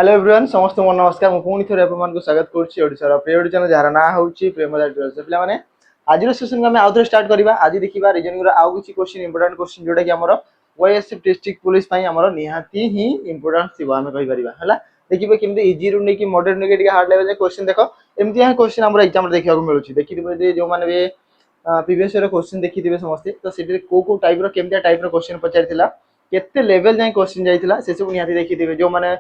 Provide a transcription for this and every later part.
Hello everyone समस्त को नमस्कार मु पुणी थोड़े आपको स्वागत करुच्चा प्रिय चैनल जार ना हूँ प्रेमदास पे आज सेसन को आउ थे स्टार्ट करवा आज देखा रिजनिंग आउ किसी क्वेश्चन इंपोर्टेंट क्वेश्चन जोटा कि आम ओएसएफ डिस्ट्रिक्ट पुलिस निहाती ही इंपोर्टेंट थी आम कहीपर है देखिए केमती इजी रू नहीं मॉडरेट नहीं हार्ड लेवल क्वेश्चन देख एमती क्वेश्चन आम एग्जाम देखा मिलूँ देखिए जो मैंने प्रीवियस ईयर क्वेश्चन देखिए समस्ते तो से कौ टाइप केमती टाइप क्वेश्चन पचार केते लेवल जाए क्वेश्चन जाइए से सब निहाती देखिए जो मैंने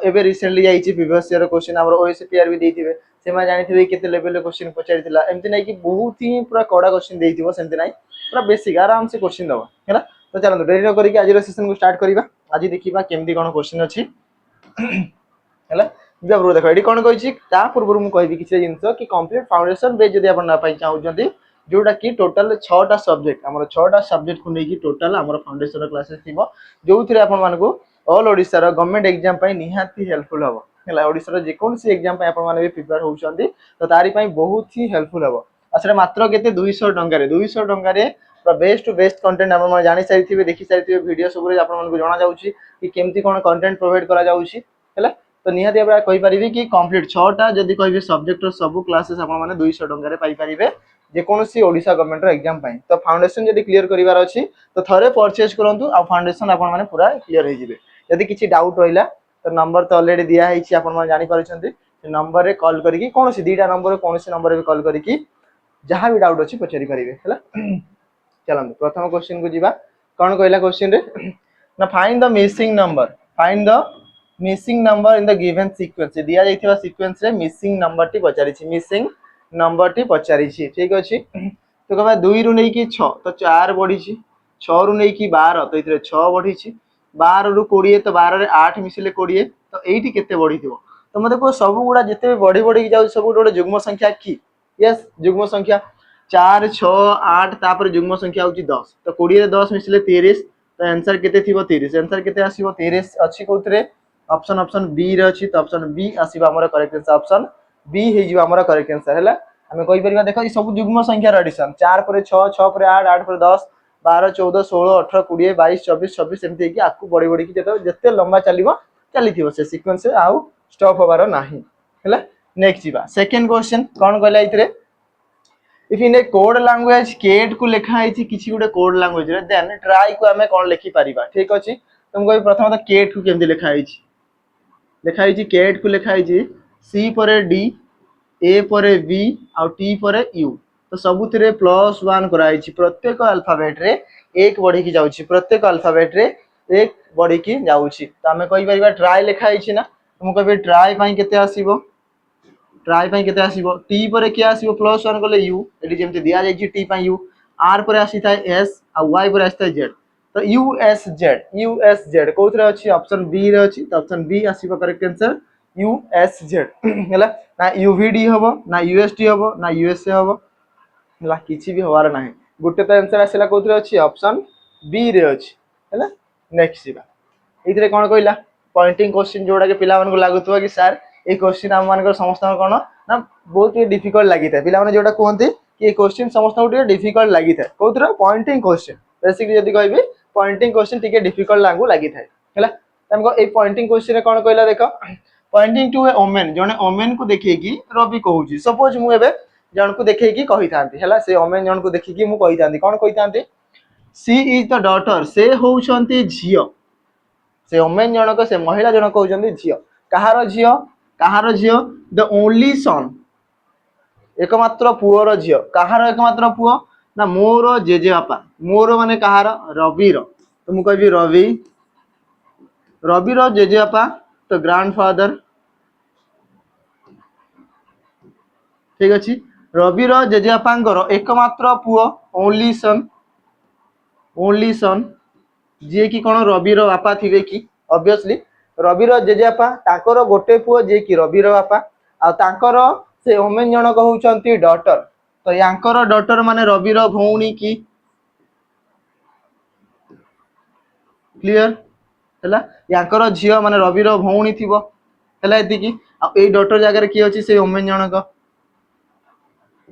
एबे रिसेंटली जाइए प्रीवियस ईयर क्वेश्चन आम ओएसपीआर भी देते से जानी केते लेवल क्वेश्चन पचार एमती ना कि बहुत ही पूरा कड़ा क्वेश्चन देती सेमती ना पूरा बेसिक आराम से क्वेश्चन दबा है तो चलो डेरी न करके आज सेशन को स्टार्ट करवा आज देखा केमती कौन क्वेश्चन अच्छी है देख ये कौन कही पूर्व मुझे कहि किसी जिन कि कंप्लीट फाउंडेशन बेस जब आप चाहते जोटा कि टोटल 6टा सब्जेक्ट आम 6टा सब्जेक्ट को लेकिन टोटल आम फाउंडेशन क्लासेस थी जो थे आप ऑल ओडिशा गवर्नमेंट एग्जाम निहाती हेल्पफुल हम है ओडिशा जेकोसी एग्जाम भी प्रिपेयर होती तो तारी बहुत ही हेल्पफुल हम आसरे मात्र के 200 टकर 200 टकर बेस्ट टू बेस्ट कंटेंट आप जानी सारी देखी सारी वीडियो सब आपको जना जाऊँगी कि केमती कौन कंटेंट प्रोवाइड करा तो निहाती आप कहींपारे कि कंप्लीट 6टा जदि कहे सब्जेक्ट सब क्लासेस आप 200 टकर पाइपर जेकोसी ओडिशा गवर्नमेंट एग्जाम तो फाउंडेशन जब क्लीयर करार अच्छी तो थे परचेज करूँ आ फाउंडेशन आप पूरा क्लीयर हो जदि किसी डाउट रहा तो नंबर तो अलरेडी दिखाई जापर नंबर रे कॉल करके कौन सी 2टा नंबर कौन सी नंबर कॉल करके जहाँ भी डाउट अच्छी पचारि पारे चलते प्रथम क्वेश्चन को जीवा कौन कहला क्वेश्चन रे ना find the missing number in the given sequence दिया जाइथिबा सीक्वेंस रे मिसिंग नंबर टी पचारिछि मिसिंग नंबर टी पचारिछि ठीक अछि तो कहबा 2 रु नै कि 6 तो 4 बढ़िछि 6 रु नै कि 12 तो इथरे 6 बढ़िछि 12 रु 20 तो 12 रे 8 मिसिले 20 तो एठी केते बढ़िथिबो तो मते को सब गुडा जते बढ़ी बढ़ी जाउ सब गोटे जुग्म संख्या की यस जुग्म संख्या 4 6 8 तापर जुग्म संख्या होची 10 तो 20 रे 10 मिसिले 30 तो आंसर केते थिबो 30 आंसर केते आसीबो 30 अछि कोथरे ऑप्शन बी रे अछि तो ऑप्शन बी आसीबो हमर करेक्ट आंसर ऑप्शन बी हे जिवो हमर करेक्ट आंसर हैला हमें कहि परिबा देखो ई सब जुग्म संख्या रे एडिशन 4 पर 6 6 पर 8 8 पर 10 12 14 16 18 20 22 24 26 एमती कि आकु बड़ी बड़ी कि जते लंबा चलीबो चलीथिबो से सीक्वेंस से आउ स्टॉप होबार नाही हैला नेक्स्ट जीवा सेकंड क्वेश्चन कोन कहला इथरे if in a code language cat को लिखा है किसी गोटे कोड लैंग्वेज रे देन ट्राई को हमें कोन लिखि परिबा ठीक अछि तुमको प्रथम तो केट को केमती लिखा है केट को लिखा है सी पर डी ए पर बी आउ टी पर यू तो सबुथिरे +1 कराई प्रत्येक अल्फाबेट रे एक बढ़ी की जाउछि प्रत्येक अल्फाबेट रे एक बढ़ी की जाउछि तो हमें कहि परिबा ट्राई लिखा है ना तुम कहबे ट्राई पई केते आसीबो ट्राई पई केते आसीबो टी पर के आसीबो +1 गले यू एटी जेमते दिया जाइछि टी पई यू आर पर आसी थाए एस आ वाई पर आसी थाए जेड तो यूएसजेड कोथरे अछि ऑप्शन बी रे अछि तो ऑप्शन बी आसीबो करेक्ट आंसर यूएसजेड हैला ना यूवीडी हबो ना यूएसटी हबो ना यूएसए हबो हैला किछि भी होवार नाही गुटे तो आंसर आसीला कोथरे अछि ऑप्शन बी रे अछि हैला नेक्स्ट जीवा इथरे कोन कहला पॉइंटिंग क्वेश्चन जोडा के पिला मन को लागुतबा कि सर ए क्वेश्चन हम मान को समस्त कोन ना बहुत ही डिफिकल्ट लागि था पिला मन जोडा कोनते कि ए क्वेश्चन समस्त को डिफिकल्ट लागि था कोथरे पॉइंटिंग क्वेश्चन बेसिकली यदि कहबी पॉइंटिंग क्वेश्चन टिके डिफिकल्ट लागू लागि थाए हैला हमको ए पॉइंटिंग क्वेश्चन रे कोन कहला देखो पॉइंटिंग टू ए ओमेन जने ओमेन को देखिए कि रवि कहूची सपोज मु एबे जन को देखिए कि कहि थांती हैला से ओमेन जन को देखिए कि मु कहि थांती कोन कहि थांती सी इज द डॉटर से होउछंती झियो से ओमेन जनक से महिला जनक होउछंती झियो कहारो झियो द ओनली सन एकमात्र पुअर झियो कहारो एकमात्र पुओ ना मोर जेजेबापा मोर माने कहारो रविर तो मु कहबी रविर जेजेबापा तो ग्रांडफादर ठीक अच्छे रविर जेजेबापा एकमात्र पुओ ओनली सन जी कि कौन रविर बापा थे कि ऑब्वियसली रविर जेजेबापा ताकर गोटे पुओ जी कि रविर बापा आकर से ओमेन जनक होउछंती डॉटर तो यांकर डॉटर माने रविर भौणी की क्लियर हैला यांकर झियो माने रविर भौणी थिबो हैला एतिकी आ ए डॉटर जगह रे की अछि से ओमेन जनक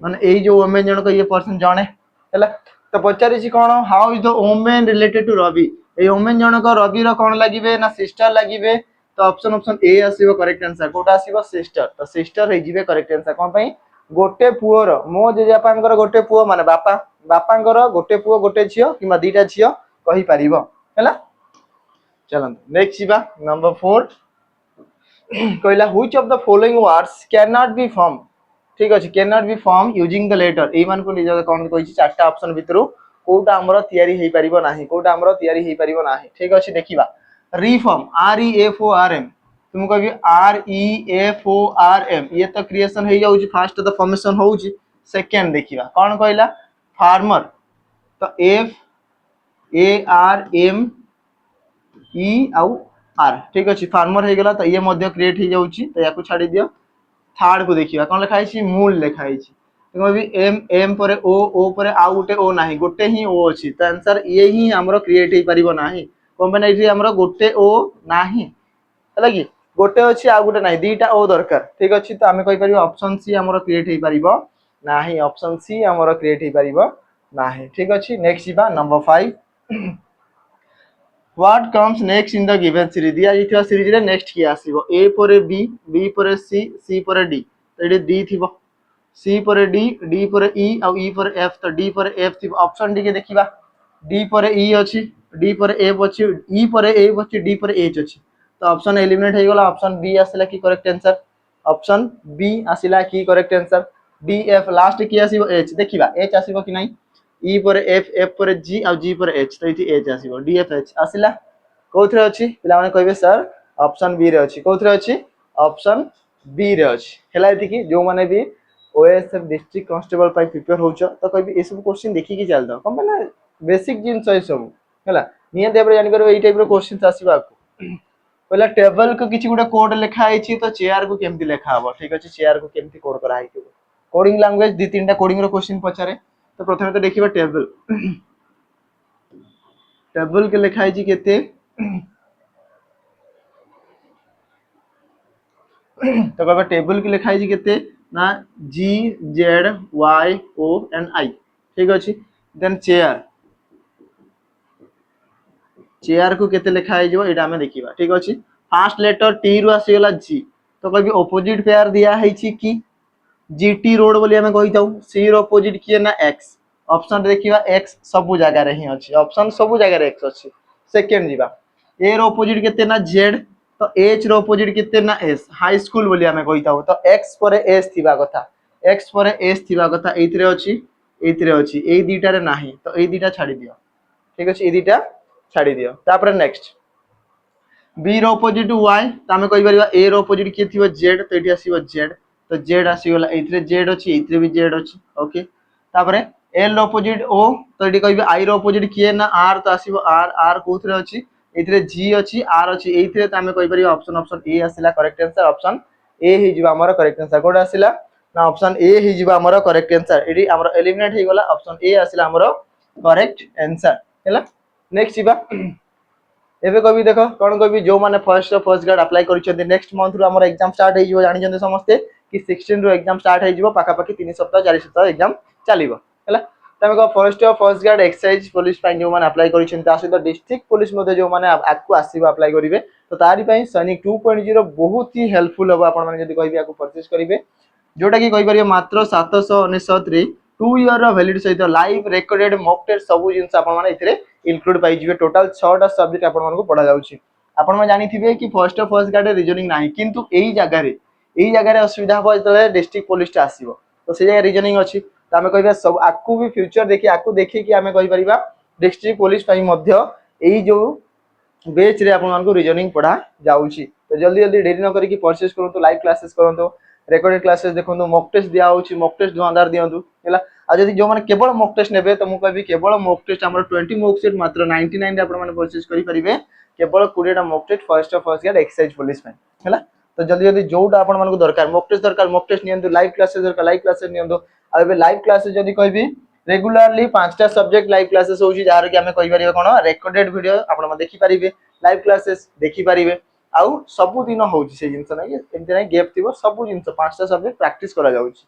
माने ए जो ओमेन जनक ये पर्सन जणे हैला तो पचारि छी कोन how is the woman related to Ravi ए ओमेन जनक रवि रो कोन लागिबे ना सिस्टर लागिबे तो ऑप्शन ए आसीबो करेक्ट आंसर कोटा आसीबो सिस्टर तो सिस्टर हे जिवे करेक्ट आंसर कोन पई गोटे पुओर मो जेजेबापांकर गोटे पुओ माने बापा बापांकर गोटे पुओ गोटे झियो किबा दीटा झियो कहि परिबो हैला चलन नेक्स्ट जीवा नंबर 4 कहला which of the following words can not be form ठीक अछि can not be form using the letter A मान को निज कोन कहि चारटा ऑप्शन भितरु कोटा हमरो तयारी हे परिबो नाही कोटा हमरो तयारी हे परिबो नाही ठीक अछि देखिबा reform R E F O R M तुम कहबी R E F O R M ये तो क्रिएशन हे जाउची फर्स्ट तो फॉर्मेशन होउची सेकंड देखिबा कोन कहला फार्मर तो F A R M E आउ आर ठीक अछि फार्मर हे गेला तो ये मध्य क्रिएट हे जाउची तो याकू छाडी दियो थर्ड को देखिबा कोन लिखा है मूल लिखा है तुम भी एम एम पर ओ पर आउ गोटे ओ नाही गोटे ही ओ अछि तो आंसर ये ही हमरो क्रिएट हे परिबो नाही कंपनी इठी हमरो गोटे ओ नाही हला कि गोटे अछि आ गोटे नाही दीटा ओ दरकार ठीक अछि तो हमें कहि परिबो ऑप्शन सी हमरो क्रिएट हे परिबो नाही ऑप्शन सी हमरो क्रिएट हे परिबो नाही ठीक अछि नेक्स्ट जीवा number 5 what comes next in the given series दिया जिथिवा सीरीज रे नेक्स्ट की आसीबो ए पर बी बी पर सी सी पर डी तो एडी डी थिबो सी पर डी डी पर ई और ई पर एफ तो डी पर एफ थिबो ऑप्शन डी के देखिबा डी पर ई अछि डी पर एफ अछि ई पर एफ अछि डी पर एच अछि तो ऑप्शन एलिमिनेट हे गेला ऑप्शन बी आसिला की करेक्ट आंसर ऑप्शन बी आसिला की correct answer D F last की आसीबो एच देखिबा एच आसीबो कि नाही ई पर एफ एफ पर जी और जी पर एच तो इति एच आसीबो डी एफ एच आसिला कोथरे अछि पिला माने कहबे सर ऑप्शन बी रे अछि कोथरे अछि ऑप्शन बी रे अछि हेला इति की जो माने भी ओएसएफ डिस्ट्रिक्ट कांस्टेबल पाई प्रिपेयर होछ तो कहबे ए सब क्वेश्चन देखि की चल दो कम माने बेसिक जिंस है सब हैला निय देबरे जानि करो एई टाइप रो क्वेश्चन आसीबा पहला टेबल को किछि गुडा कोड लिखा है छी तो चेयर को केमति लिखा हबो ठीक अछि चेयर को केमति कोड करा है कोडिंग लैंग्वेज दी तीनटा कोडिंग रो क्वेश्चन पचारे तो प्रथमे तो देखिबा टेबल टेबल के लिखा है जी केते तो कहबा टेबल के लिखा है जी केते ना G Z Y O and I ठीक अछि देन चेयर चेयर को केते लिखा है जो एटा हमें देखिबा ठीक अछि फर्स्ट लेटर टी रु आसी गेला जी तो कहबी ऑपोजिट पेयर दिया है छी की जीटी रोड बोली हमें कहि जाऊ सी रो ऑपोजिट किए ना एक्स ऑप्शन देखिबा एक्स सब जगह रे ही अछि ऑप्शन सब जगह रे एक्स अछि सेकंड जीवा ए रो ऑपोजिट केते ना जेड तो एच रो ऑपोजिट केते ना एस हाई स्कूल बोली हमें कहि जाऊ तो एक्स पर एस थिबा कथा एक्स पर एस थिबा कथा एइतरे अछि एई दीटा रे नाही तो एई दीटा छाडी दियो ठीक अछि एई दीटा छाडी दियो तापर नेक्स्ट बी रो ऑपोजिट y त हमें कहि परिबा a रो ऑपोजिट के थिबो z तो एठी आसीबो z तो z आसी गेला एइतरे z अछि एइतरे भी z अछि ओके तापर l रो ऑपोजिट o तो एठी कहिबे i रो ऑपोजिट किए ना r तो आसीबो r r कोथरे अछि एइतरे g अछि r अछि एइतरे त हमें कहि परिबा ऑप्शन ए आसीला करेक्ट आंसर ऑप्शन ए हि जिबा हमर करेक्ट आंसर कोड आसीला ना ऑप्शन ए हि जिबा हमर करेक्ट आंसर एठी हमर एलिमिनेट हे गेला ऑप्शन ए आसीला हमर करेक्ट आंसर हैला नेक्स्ट जीवा एबे कभी देखो कोन कभी जो माने फर्स्ट ग्रेड अप्लाई करिसेंती नेक्स्ट मंथ रो हमर एग्जाम स्टार्ट हे जिवो जानि जंते समस्ते कि 16 रो एग्जाम स्टार्ट हे जिवो पाका पाकी 3 सप्ताह 4 सप्ताह एग्जाम चलिबो हैला तमे को फर्स्ट ग्रेड एक्सरसाइज पुलिस पाई जो माने अप्लाई करिसेंती आसे तो डिस्ट्रिक्ट पुलिस मध्ये जो माने आकु आसीबो अप्लाई करिवे तो तारि पई सैनिक 2.0 बहुत ही हेल्पफुल हो आपण माने जदी कहबी आकु परचेज करिवे जोटा कि कहि परिबे मात्र 799 रे 2 ईयर रो वैलिड सहित लाइव रिकॉर्डेड मॉक टेस्ट सब जिंस आपण माने इथरे इंक्लूड पाई जिवे टोटल 6 टा सब्जेक्ट आपण मानको पढा जाउची आपण माने जानि थिबे कि फर्स्ट गार्ड रीजनिंग नाही किंतु एई जगह रे असुविधा हो जतले डिस्ट्रिक्ट पुलिस टा आसीबो तो से जगह रीजनिंग अछि त हमें कहबा सब आकु भी फ्यूचर देखि आकु देखि कि हमें कहि परिबा डिस्ट्रिक्ट पुलिस पाई मध्य एई जो बेच रे आपण मानको रीजनिंग पढा जाउची तो जल्दी जल्दी देरी न करी कि परचेज करंतु लाइव क्लासेस करंतु रेकॉर्डेड क्लासेस देखंतु मॉक टेस्ट दिया होची मॉक टेस्ट दुआंदार दियंतु हैला आ जदी जो माने केवल मॉक टेस्ट नेबे तो मु कहबी केवल मॉक टेस्ट हमर 20 मॉक सेट मात्र 99 रे आपण माने परचेज करि परिबे केवल 20 टा mock test first grade exercise police में हैला तो जल्दी जल्दी जोटा आपण मानको दरकार मॉक टेस्ट नियंतु लाइव क्लासेस नियंतु आ एबे लाइव क्लासेस जदी कहबी रेगुलरली 5टा सब्जेक्ट लाइव क्लासेस होची जार कि हमें कहि परिबे कोन रेकॉर्डेड वीडियो आपण माने देखि परिबे लाइव क्लासेस देखि परिबे आउ सब दिन होची से जिंस नै एमते नै गैप थिबो सब जिंस 5टा सब्जेक्ट प्रैक्टिस करा जाउची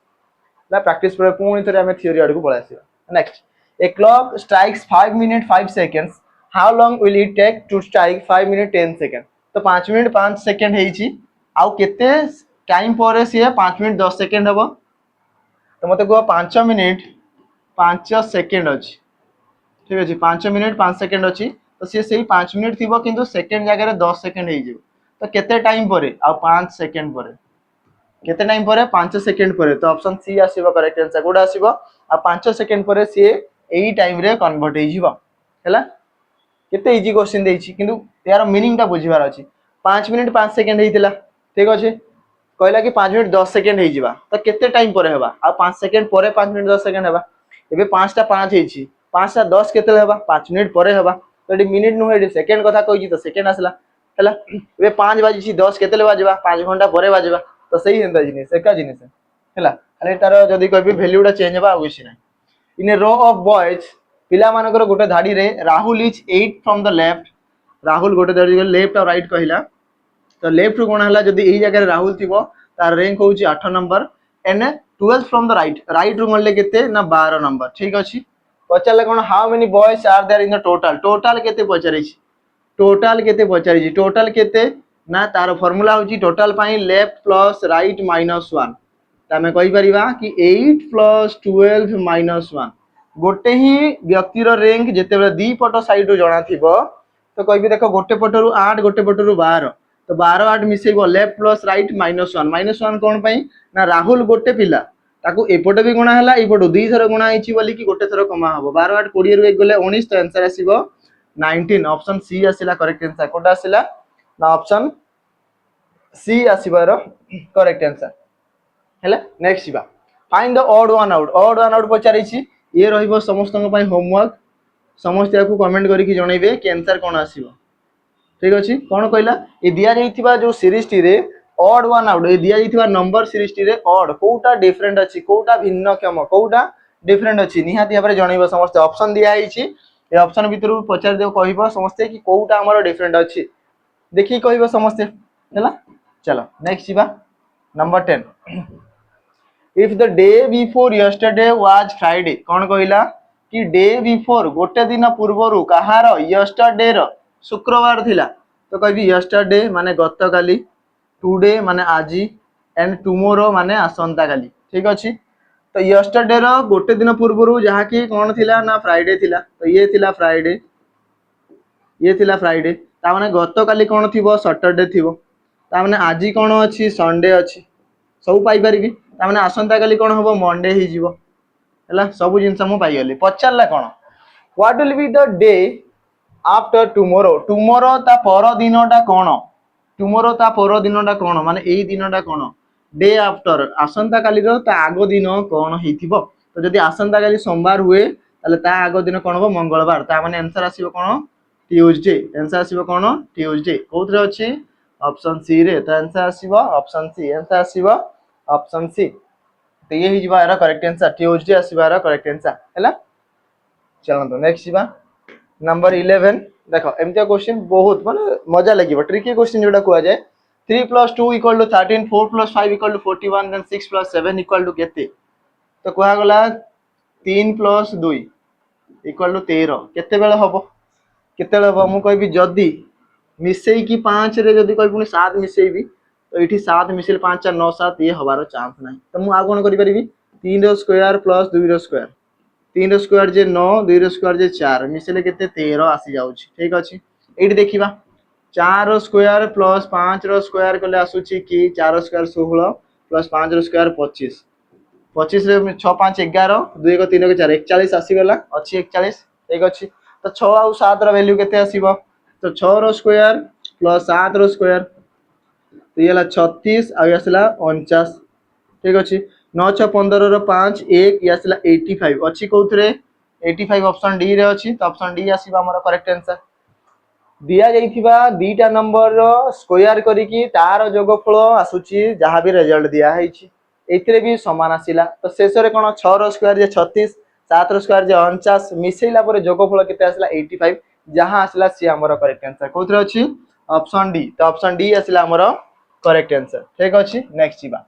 ना प्रैक्टिस पर पुणी थरे हमें थ्योरी आडू पळा आसीबा next a clock strikes 5 minute 5 seconds how long will it take to strike 5 minute 10 second तो 5 मिनिट 5 सेकेंड हेची आउ केते टाइम पर सी 5 मिनिट 10 सेकेंड हम तो मत कह 5 मिनिट 5 सेकेंड अच्छी ठीक अच्छे 5 मिनिट 5 सेकेंड अच्छी तो सी से 5 मिनिट थी कि सेकेंड जगह 10 सेकेंड हो तो केते टाइम पर आ 5 सेकेंड पर केते टाइम पर 5 सेकेंड पर तो ऑप्शन सी आसीबो करेक्ट आंसर कोड आसीबो आ 5 सेकेंड पर सी एई टाइम रे कन्वर्ट हो जिवो हैला केते इजी क्वेश्चन देछि किंतु यार मीनिंग टा बुझिबार अछि 5 मिनिट 5 सेकेंड हेतिला ठीक अछि कहला कि 5 मिनिट 10 सेकेंड हे जिबा तो केते टाइम पर हेबा आ 5 सेकेंड पर 5 मिनिट 10 सेकेंड हेबा एबे 5 टा 5 हेछि 5 टा 10 केते हेबा 5 मिनिट पर हेबा तो एडी मिनिट नु एडी सेकेंड कथा कहि तो सेकेंड आसला हैला एबे 5 बाजी 10 केते बाजबा 5 घंटा पर बाजबा तो सही हेंदा जिनिस एका जिनिस हैला खाली तार जदी कहबी वैल्यूटा चेंज हेबा आ किछि नै इन ए रो ऑफ बॉयज पिला मानकर गोटे धाड़ी रे Rahul is 8 from the left Rahul गोटे धाड़ी लेफ्ट और राइट कहला तो लेफ्ट रू कोन हला जदी एही जगह राहुल थिबो तार रैंक होउची 8 number and 12 from the right right रू मनले केते ना 12 नंबर ठीक अछि पचारले कोन how many boys are there in the total total केते पचारै छी टोटल केते ना तार फार्मूला होची टोटल पाई लेफ्ट प्लस राइट माइनस 1 तमे कहि परिबा कि 8 प्लस 12 माइनस 1 गोटे ही व्यक्तिर रैंक जेते बेले दी पट साइड रो जणा थिबो तो कहबी देखो गोटे पटरु 8 गोटे पटरु 12 तो 12 8 मिसेइबो लेफ्ट प्लस राइट माइनस 1 कोन पई ना राहुल गोटे पिला ताकू एपटे भी गुणा हला एपटो दुई थर गुणा आइची बोली कि गोटे थर कमा हबो 12 8 20 रु 1 गले 19 तो आंसर आसीबो 19 ऑप्शन सी आसीला करेक्ट आंसर कोटा आसीला ना ऑप्शन सी आसीबार करेक्ट आंसर हैला नेक्स्ट जीवा find the odd one out पचारै छी ये रहिबो समस्तन पई होमवर्क समस्त याकू कमेंट करी कि जणैबे कि आंसर कोन आसीबो ठीक अछि कोन कहला ए दिया जाइथिबा जो सीरीज टी रे ऑड वन आउट ए दिया जाइथिबा नंबर सीरीज टी रे ऑड कोटा डिफरेंट अछि कोटा भिन्नक्षम कोटा डिफरेंट अछि निहाती भाबरे जणैबो समस्त ऑप्शन दिया आइछि ए ऑप्शन भितरु पचार देव कहबो समस्त कि कोटा हमर डिफरेंट अछि देखि कहबो समस्त हैला चलो नेक्स्ट जीवा number 10 if the day before yesterday was Friday कौन कहला कि डे बिफोर गोटे दिन पूर्वर कहार यस्टरडे रो शुक्रवार थिला तो कहबी यस्टरडे माने गतकाली टुडे माने आजी एंड टुमोरो माने आसंता काली ठीक अछि तो यस्टरडे रो गोटे दिन पूर्वर जहा कि कौन थिला ना फ्राइडे थिला तो ये थिला फ्राइडे ता माने गतकाली कौन थिबो सैटरडे थिबो ता माने आजी कौन अछि संडे अछि सब पाई परिबी ता माने आसंता काली कोन होबो मंडे ही जीवो हैला सब जिंस हम पाई गली पचारला कोन what will be the day after tomorrow tomorrow ता पर दिनटा कोन टुमोरो ता पर दिनटा कोन माने एई दिनटा कोन डे आफ्टर आसंता काली रो ता आगो दिन कोन हेतिबो तो जदी आसंता काली सोमवार हुए ताले ता आगो दिन कोन हो मंगलवार ता माने आंसर आसीबो कोन ट्यूसडे आंसर आसीबो कोन ट्यूसडे कोथरे अछि ऑप्शन सी रे तो आंसर आसीबो ऑप्शन सी आंसर आसीबो ऑप्शन सी तो ये ही जीवा करेक्ट आंसर ट्यूसडे आसीबार करेक्ट आंसर हैला चलंतो नेक्स्ट जीवा नंबर 11 देखो एमतिया क्वेश्चन बहुत माने मजा लागिबो ट्रिकी क्वेश्चन जोडा कुआ जाय 3 + 2 = 13 4 + 5 = 41 देन 6 + 7 = केते तो कुआ गला 3 + 2 = 13 केते बेले हबो मु कहबी जदी मिसेई की 5 रे जदी कहबी 7 मिसेईबी तो ये 7 मिसिल 5 4 9 7 ये हबार चांस ना तो मुझे कौन करी 3 रो स्क्वायर प्लस 2 रो स्क्वायर 3 रो स्क्वायर जे 9 2 रो स्क्वायर जे 4 मिसिले केते 13 आसी जाउछि ठीक अछि एठी देखिबा 4 रो स्क्वायर प्लस 5 रो स्क्वायर कले आसुछि कि 4 रो स्क्वायर 16 प्लस 5 रो स्क्वायर 25 25 रे 6 5 11 2 को 3 को 4 41 आसी गला अछि 41 ठीक अछि तो 6 और 7 रो वैल्यू केते आसीबो तो 6 रो स्क्वायर प्लस 7 रो स्क्वायर तो ये 36 आ आसला 49 ठीक अछि 9 6 15 रो 5 1 ये आसला 85 अछि कोथरे 85 ऑप्शन डी रे अछि तो ऑप्शन डी आसीबा हमर करेक्ट आंसर दिया जाइथिबा दीटा नंबर रो स्क्वायर करी कि तार जोगफल आसुची जहां भी रिजल्ट दिया हैछि एथिरे भी समान आसिला तो शेष रे कोन 6 रो स्क्वायर जे 36 7 रो स्क्वायर जे 49 मिसेइला परे जोगफल केते आसला 85 जहां आसला सी हमर करेक्ट आंसर कोथरे अछि ऑप्शन डी तो ऑप्शन डी आसला हमर करेक्ट आंसर ठीक अछि नेक्स्ट जीवा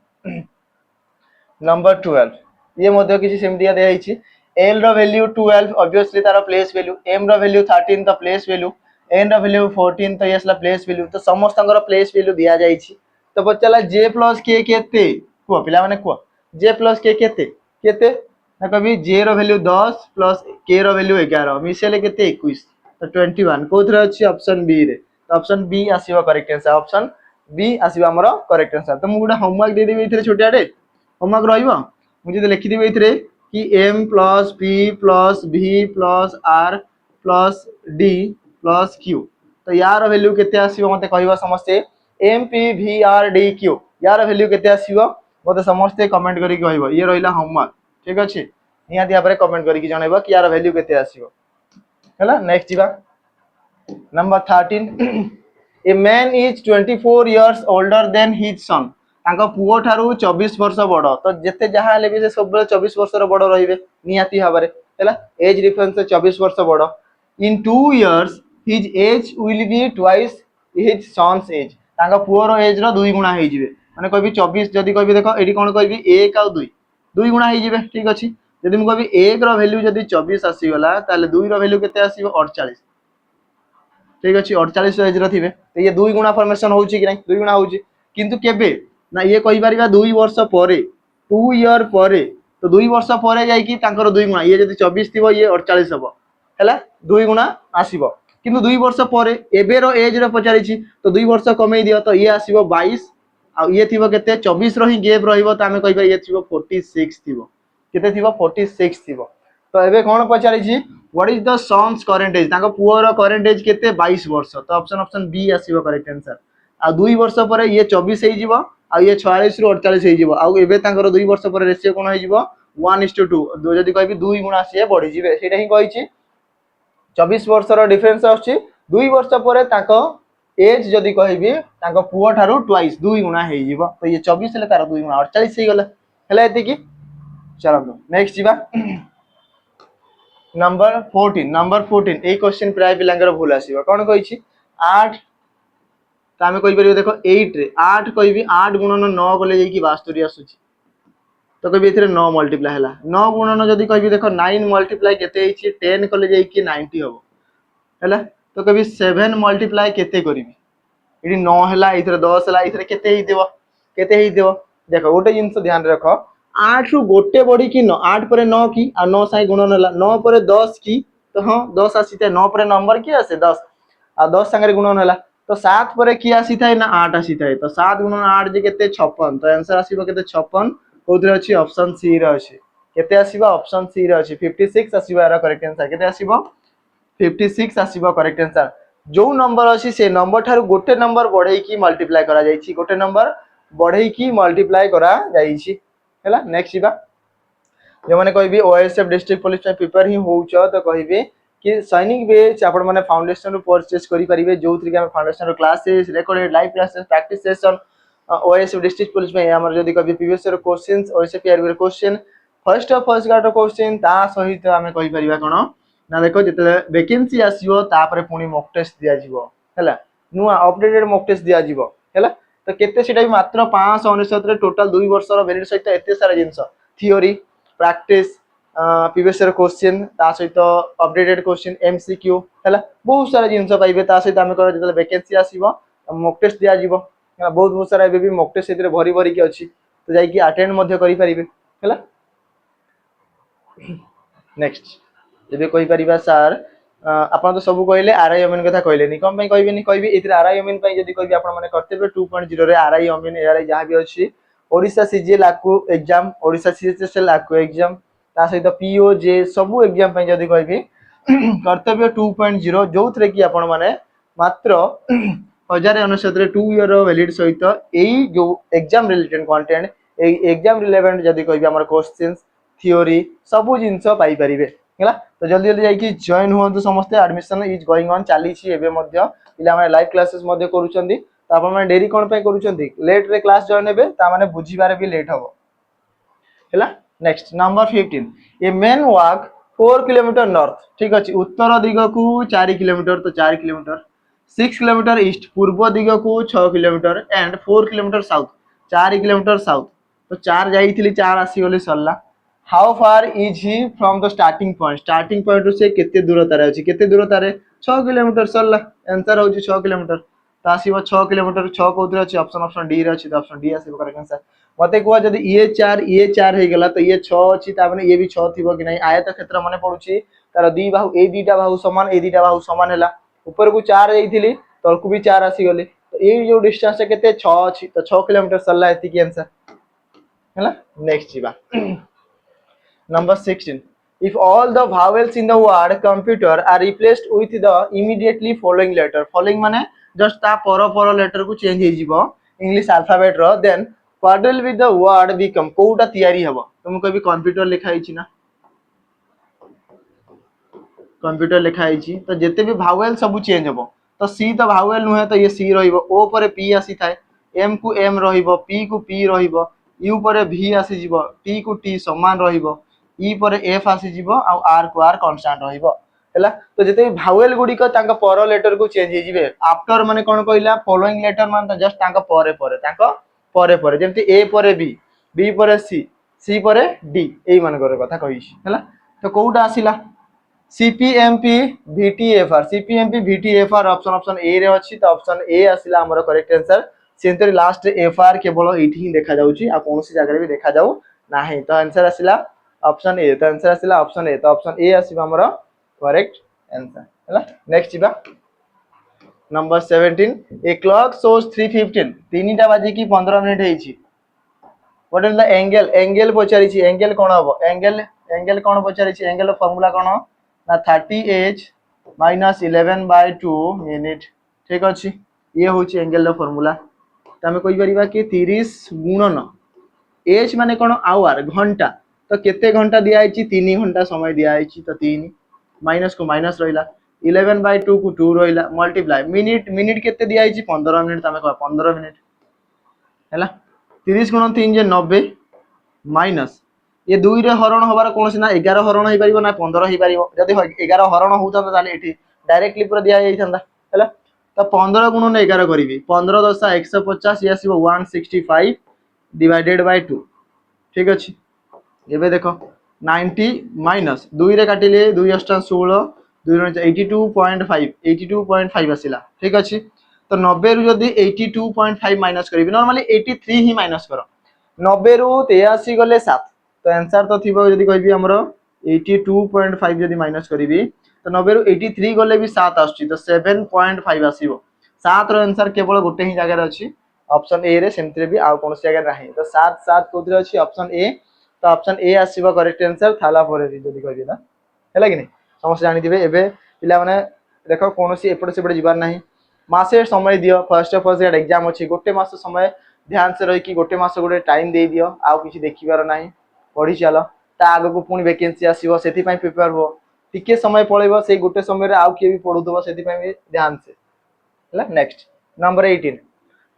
नंबर 12 ये मध्ये किछि सेमदिया दे आइछि l रो वैल्यू 12 ऑब्वियसली तार प्लेस वैल्यू m रो वैल्यू 13 तो प्लेस वैल्यू एन वैल्यू 14 तो ये आसला प्लेस वैल्यू तो समस्त प्लेस वैल्यू दिया जाइछि तो पचाला जे प्लस के केते को पिला माने को जे प्लस के केते केते ना कभी जे रो वैल्यू 10 प्लस के रो वैल्यू 11 मिसेले केते 21 तो 21 कोथरे अछि ऑप्शन बी रे तो ऑप्शन बी आसीबो करेक्ट आंसर ऑप्शन बी आसीबो हमरो करेक्ट आंसर तो मु गुडा होमवर्क दे देबी इथरे छोटियाडे होमवर्क रहइबो मु जे लिखि देबी इथरे कि m plus p plus v plus r plus d plus q तो यार वैल्यू केते आसीबो मते कहबो समस्ते m p v r d q यार वैल्यू केते आसीबो मते समस्ते कमेंट करी कहबो ये रहिला होमवर्क ठीक अछि निहाती आपरे कमेंट करी जणाइबो कि यार वैल्यू केते आसीबो हला नेक्स्ट जिबा number 13 a man is 24 years older than his son तांको पुओ ठारू 24 वर्ष बड़ तो जेते जहां ले भी से सब 24 वर्ष रो बड़ रहिबे निहाती भाबरे हैला एज डिफरेंस 24 वर्ष बड़ इन 2 years his age will be twice his son's age तांको पुओ रो एज रो 2 गुणा हे जिवे माने कहबी 24 जदी कहबी देखो एडी कोन कहबी 1 आ 2 2 गुणा हे जिवे ठीक अछि जदी म कहबी 1 रो वैल्यू जदी 24 आसी गला ताले 2 रो वैल्यू केते आसीबो 48 ठीक अच्छे 48 एज रे तो ये 2 गुणा फॉर्मेशन होउची कि नहीं 2 गुणा होउची किंतु केबे ना ये कहि परिबा 2 वर्ष परे 2 ईयर परे तो 2 वर्ष परे जाई कि तांकर 2 गुणा ये जदी 24 थिबो ये 48 हबो हैला 2 गुणा आसीबो किंतु 2 वर्ष परे एबे रो एज रे पचारिछि तो 2 वर्ष कमेई दियो तो ये आसीबो 22 आ ये थिबो केते 24 रो ही गैप रहिबो त हमें कहिबा ये थिबो 46 थिबो केते थिबो 46 थिबो तो एबे कोन पचारिछि what is the son's current age ताको पुअर करेंट एज केते 22 वर्ष तो ऑप्शन बी आसीबो करेक्ट आंसर आ 2 वर्ष परे ये 24 हे जिवो आ ये 46 रु 48 हे जिवो आ एबे तांकर 2 वर्ष परे रेशियो कोन हे जिवो 1:2 जदी कहबी 2 गुणा से बढ़ी जिवे सेटा ही कहिछि 24 वर्ष रो डिफरेंस आछि 2 वर्ष परे ताको एज जदी कहबी ताको पुओ ठारू ट्वाइस 2 गुणा हे जिवो तो ये 24 ले तार 2 गुणा 48 हे गला हला एति की चलो नेक्स्ट जिबा नंबर 14 ए क्वेश्चन प्राय पिलांगर भूल आसीबो कोन कहिछि 8 त हमें कहि परिबो देखो 8 रे 8 कहबी 8 गुणन 9 गले जाई कि 72 आसुछि तो कहबी एथिरे 9 मल्टीप्लाई हला 9 गुणन जदी कहबी देखो 9 मल्टीप्लाई केते हिछि 10 कले जाई कि 90 हबो हला तो कहबी 7 मल्टीप्लाई केते करिबी इडी 9 हला इथरे 10 हला इथरे केते ही देबो देखो गोटे जिंस ध्यान रखो 8 रु गोटे बड़ी कि 9 8 पर 9 की आ 9 साई गुणन हला 9 पर 10 की तो हां 10 आसीते 9 पर नंबर की आसे 10 आ 10 संगे गुणन हला तो 7 पर की आसीथाय ना 8 आसीथाय तो 7 गुणन 8 जे केते 56 तो आंसर आसीबो केते 56 कोथरे अछि ऑप्शन सी रे अछि केते आसीबो ऑप्शन सी रे अछि 56 आसीबो एरा करेक्ट आंसर केते आसीबो 56 आसीबो करेक्ट आंसर जो नंबर अछि से नंबर थारु गोटे नंबर बढ़ई की मल्टीप्लाई करा जाईछि गोटे नंबर बढ़ई की मल्टीप्लाई करा जाईछि हैला नेक्स्ट जिबा जे माने कहबी ओएसएफ डिस्ट्रिक्ट पुलिस में प्रिपेयर ही होउछ तो कहबी कि सैनिक बैच आपण माने फाउंडेशन रो परचेस करि परिबे जोथि के हम फाउंडेशन रो classes recorded live classes practice session OSF district police में हमर जदी कहबी प्रीवियस रो क्वेश्चंस ओएसएफ ईआर रो क्वेश्चन फर्स्ट गार्ड रो क्वेश्चन ता सहित हमें कहि परिबा कोन ना देखो जिते वैकेंसी आसीबो तापरे पुनी मॉक टेस्ट दिया जिवो हैला नुआ अपडेटेड मॉक टेस्ट दिया जिवो हैला तो केते सेटा भी मात्र 569 रे टोटल 2 वर्ष रो वैलिड सहित एते सारा जिंस theory practice previous year question ता सहित अपडेटेड क्वेश्चन एमसीक्यू हैला बहुत सारा जिंस पाइबे ता सहित हम कर जिते वैकेंसी आसीबो मॉक टेस्ट दिया जिवो हैला बहुत सारा एबे भी मॉक टेस्ट एते भरी भरी के अछि तो जाई कि अटेंड मध्ये करि परिबे हैला नेक्स्ट जबे कहि परिबा सर आपण तो सब कहले आरआई अमीन कथा कहलेनी कम पई कहबेनी कहबी इतरे आरआई अमीन पई जदी कहबी आपण माने कर्तव्य 2.0 रे आरआई अमीन एआरआई जहां भी अछि ओडिसा सीजीएल आकु एग्जाम ओडिसा सीएचएसएल आकु एग्जाम ता सहित पीओजे सब एग्जाम पई जदी कहबी कर्तव्य 2.0 जोथरे कि आपण माने मात्र 1069 रे 2 ईयर वैलिड सहित एई जो एग्जाम रिलेटेड कंटेंट ए एग्जाम रिलेवेंट जदी कहबी हमर क्वेश्चंस थ्योरी सब जिंस पाई परिबे हैला तो जल्दी जल्दी जाई कि जॉइन हुअନ୍ତୁ समस्त एडमिशन इज गोइंग ऑन चली छी एबे मध्य पिला माने लाइव क्लासेस मध्य करूचंदी तो आपण माने डेरी कोन पे करूचंदी लेट रे क्लास जॉइन हेबे ता माने बुझिबारे भी लेट हबो हैला next number 15 a man walk 4 kilometre north ठीक अछि उत्तर दिग को 4 किलोमीटर तो 4 किलोमीटर 6 किलोमीटर ईस्ट पूर्व दिग को 6 kilometre and 4 kilometre south 4 kilometre south तो 4 जाईथिली 4 आसी गले सरला how far is he from the starting point से केते दूरता रे अछि केते दूरता रे 6 किलोमीटर सरला आंसर होची 6 किलोमीटर तो आसीबो 6 किलोमीटर 6 कोथरे अछि ऑप्शन डी रे अछि तो ऑप्शन डी आसीबो करेक्ट आंसर मते कुआ जदी ये 4 हे गेला तो ये 6 अछि ता माने ये भी 6 थिबो कि नै आयत क्षेत्र माने पडुची तार दी बाहु ए दीटा बाहु समान ए दीटा बाहु समान हैला ऊपर को 4 जाईथिली तळकु भी 4 आसी गले तो ये जो डिस्टेंस केते 6 अछि तो 6 किलोमीटर सरला एति की आंसर हैला नेक्स्ट जीवा Number 16. If all the vowels in the word computer are replaced with the immediately following letter, following माने just ता पर letter को change हे जीवो English alphabet row, then what will be the word become कोउटा तयारी हबो तुम कभी कंप्यूटर लिखा हिची ना कंप्यूटर लिखा हिची तो जेते भी vowel सब चेंज हबो तो C तो vowel नुहे तो ये C रहिबो O पर P आसी थाए M को M रहिबो P को P रहिबो U पर V आसी जीवो T को T समान रहिबो ई पर एफ आसी जीवो आ आर को आर कांस्टेंट रहिबो हैला तो जते भावेल गुडी को तांका पर लेटर को चेंज हे जीवे आफ्टर माने कोन कहला फॉलोइंग लेटर मान जस्ट तांका परे जेमति ए पर बी पर सी पर डी एई मान करे कथा कहिस हैला तो कोउटा आसीला सीपीएमपी वीटीएफआर सीपीएमपी वीटीएफआर ऑप्शन ए रे अछि तो ऑप्शन ए आसीला हमर correct answer centre last FR केवल एठी ही देखा जाउची आ कोनोसी जगह भी देखा जाउ नाही तो आंसर आसीला ऑप्शन ए तो आंसर आसीला ऑप्शन ए तो ऑप्शन ए आसीबा हमर करेक्ट आंसर हैला नेक्स्ट जीवा नंबर 17 ए क्लॉक शोज 3:15 3टा बाजी की 15 मिनिट हेची व्हाट इज द एंगल पचारी छी एंगल कोन हबो एंगल कोन पचारी छी एंगल फार्मूला कोन ना 30h - 11/2 मिनिट ठीक अछि ये होची एंगल रो फार्मूला त हमें कहि परिबा कि 30 गुणन h माने कोन आवर घंटा तो केते घंटा दिया आइची 3 घंटा समय दिया आइची तो 3 माइनस को माइनस रहिला 11/2 को 2 रहिला मल्टीप्लाई मिनिट केते दिया आइची 15 मिनिट तमे कह 15 मिनिट हैला 30 गुणन 3 जे 90 माइनस ये 2 रे हरण होबार कोनसी ना 11 हरण होई परिबो ना 15 होई परिबो जदी 11 हरण होता तो ताले एठी डायरेक्टली पूरा दिया जाई थांदा हैला तो 15 गुणन 11 करिवि 15 10 150 ये आसीबो 165 डिवाइडेड बाय 2 ठीक अछि एबे देखो 90 माइनस 2 रे काटिले 2 8 16 2 82.5 आसिला ठीक अछि तो 90 रु जदी 82.5 माइनस करिवि नॉर्मली 83 ही माइनस करो 90 रु 83 गले 7 तो आंसर तो थिबो जदी कहबी हमरो 82.5 जदी माइनस करिवि तो 90 रु 83 गले भी 7 आछी तो 7.5 आसीबो 7 रो आंसर केवल गोटे ही जगह रे अछि ऑप्शन ए रे सेमतरे भी आ कोनोसी जगह नाही तो 7 7 कोथरे अछि ऑप्शन ए तो ऑप्शन ए आसीबा करेक्ट आंसर थाला परे जदी कहबी ना हैला कि नै समस्त जानि दिबे एबे पिला माने देखो कोनोसी एपटे सेपटे जिबार नाही मासे समय दियो फर्स्ट ऑफ ऑल एग्जाम अछि गोटे मास समय ध्यान से रही कि गोटे मास गोटे टाइम दे दियो आ किछि देखिबार नाही पढी चलो ता आगो को पुनी वैकेंसी आसीबो सेति पई प्रिपेयर हो टिके समय पळेबो से गोटे समय रे आउ के भी पढुथबो सेति पई ध्यान से हैला next number 18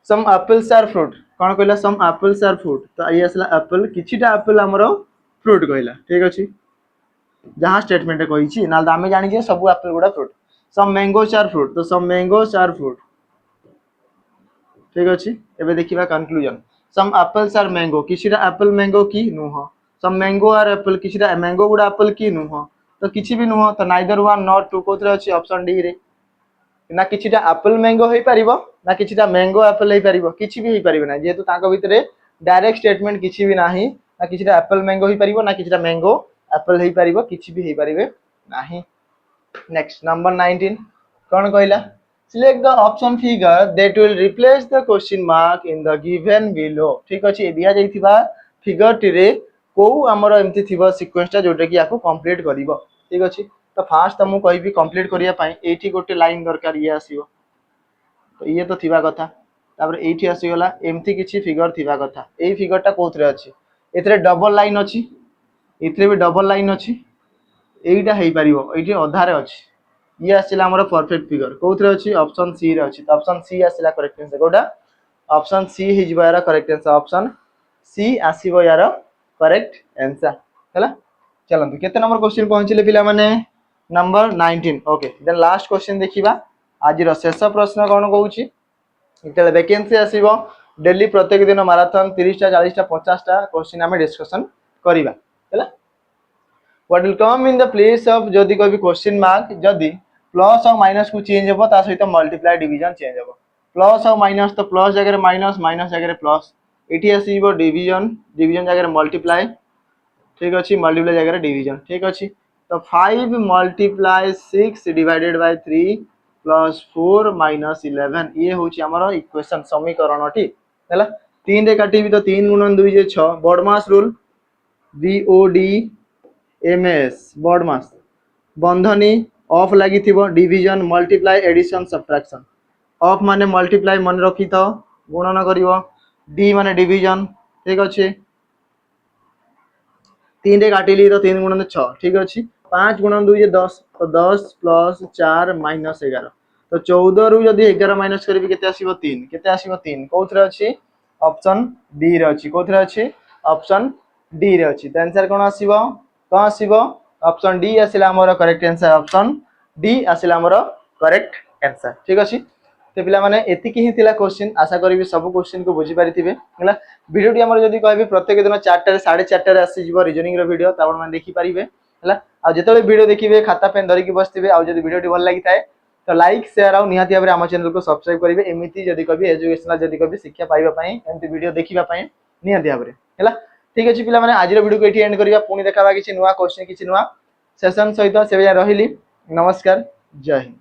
some apples are fruit कोन कहला सम एप्पल्स आर फ्रूट तो ये असला एप्पल किछिटा एप्पल हमरो फ्रूट कहला ठीक अछि जहां स्टेटमेंट कहि छी नाल दामे जानि जे सब एप्पल गुडा fruit some mangoes are fruit तो सम मैंगोस आर फ्रूट ठीक अछि एबे देखिबा conclusion some apples are mango किछिटा एप्पल मैंगो की नुह सम मैंगो आर एप्पल किछिटा मैंगो गुडा एप्पल की नुह तो किछि भी नुह तो नाइदर वन नॉट टू कोथरे अछि ऑप्शन डी रे ना किछिटा एप्पल मैंगो होई परिबो ना किछिटा मैंगो एप्पल होई परिबो किछि भी होई परिबो ना जेतु ताको भितरे डायरेक्ट स्टेटमेंट किछि भी नाही ना किछिटा एप्पल मैंगो होई परिबो ना किछिटा मैंगो एप्पल होई परिबो किछि भी होई परिबे नाही नेक्स्ट नंबर 19 कोन कहला select the option figure that will replace the question mark in the given below ठीक अछि दिया जाइथिबा फिगर टिरे को हमर एमति थिबा सीक्वेंस ता जोटा कि याको कंप्लीट करिवो ठीक अछि तो फास्ट तो मु कहबी कंप्लीट करिया पई एठी गोटे लाइन दरकार ये आसीबो तो ये तो थिबा कथा तापर एठी आसी गला एमती किछि फिगर थिबा कथा एई फिगरटा कोथरे अछि एथरे डबल लाइन अछि एथरे भी डबल लाइन अछि एईटा हेई परिबो एठी अधारे अछि ये आसिला हमर परफेक्ट फिगर कोथरे अछि ऑप्शन सी रे अछि तो ऑप्शन सी आसिला करेक्ट आंसर कोडा ऑप्शन सी हि जिबा यार करेक्ट आंसर ऑप्शन सी आसीबो यार करेक्ट आंसर हैला चलंतु केते नंबर क्वेश्चन पहुंचले पिला माने number 19 okay then last question देखिबा आज रो शेष प्रश्न कोन कहूची इतले वैकेंसी आसीबो डेली प्रत्येक दिन मैराथन 30 टा 40 टा 50 टा क्वेश्चन हमें डिस्कशन करिबा हैला what will come in the place of जदी कोई क्वेश्चन मार्क जदी प्लस और माइनस को चेंज हे ता सहित मल्टीप्लाई डिवीजन चेंज हे प्लस और माइनस तो प्लस जगह माइनस माइनस जगह प्लस एटी आसीबो डिवीजन डिवीजन जगह मल्टीप्लाई ठीक अच्छे मल्टीप्लाई जगह डिवीजन ठीक अच्छे तो 5 multiply 6 divided by 3 plus 4 minus 11 ये हूँ आमर इक्वेशन समीकरण टी है 3 रे काटी तो 3 गुणन 2 जे 6 बॉडमास रूल BODMAS बॉडमास बंधनी ऑफ लगी division multiply addition subtraction of माने मल्टीप्लाई मन रखी था गुणन करिवो डी माने डिवीजन ठीक अच्छे 3 रे काटिली तो 3 गुणन 6 ठीक अच्छे 5 गुणन 2 10 तो 10 प्लस 4 माइनस 11 तो 14 रु जदी 11 माइनस करी केते आसीबो 3 केते आसीबो 3 कोथरे अछि ऑप्शन डी रे अछि कोथरे अछि ऑप्शन डी रे अछि तो आंसर कोन आसीबो कोन आसीबो ऑप्शन डी आसिला हमर करेक्ट आंसर ऑप्शन डी आसिला हमर करेक्ट आंसर ठीक अछि तो पिला माने एतिकी ही थिला क्वेश्चन आशा करी सब क्वेश्चन को बुझी पारिथिबे हला वीडियो टी हमर जदी कहबे प्रत्येक दिन 4टा 4:30 रे आसी जिवो रीजनिंग रो वीडियो ताबण माने देखि पारिबे हला आ जेतले वीडियो देखिबे खाता पेन धरि की बसथिबे आ जदी वीडियो टी भल लागि थाए तो लाइक शेयर आ निहाती भाबरे हम चैनल को सब्सक्राइब करिवे एमिति जदी कहबे एजुकेशनल जदी कहबे शिक्षा पाइबा पई एमिति वीडियो देखिबा पई निहाती भाबरे हला ठीक अछि पिला माने आज रो वीडियो को एठी एंड करिबा पुनी देखाबा किछि नुवा क्वेश्चन किछि नुवा सेशन सहित से रहिली नमस्कार जय हिंद।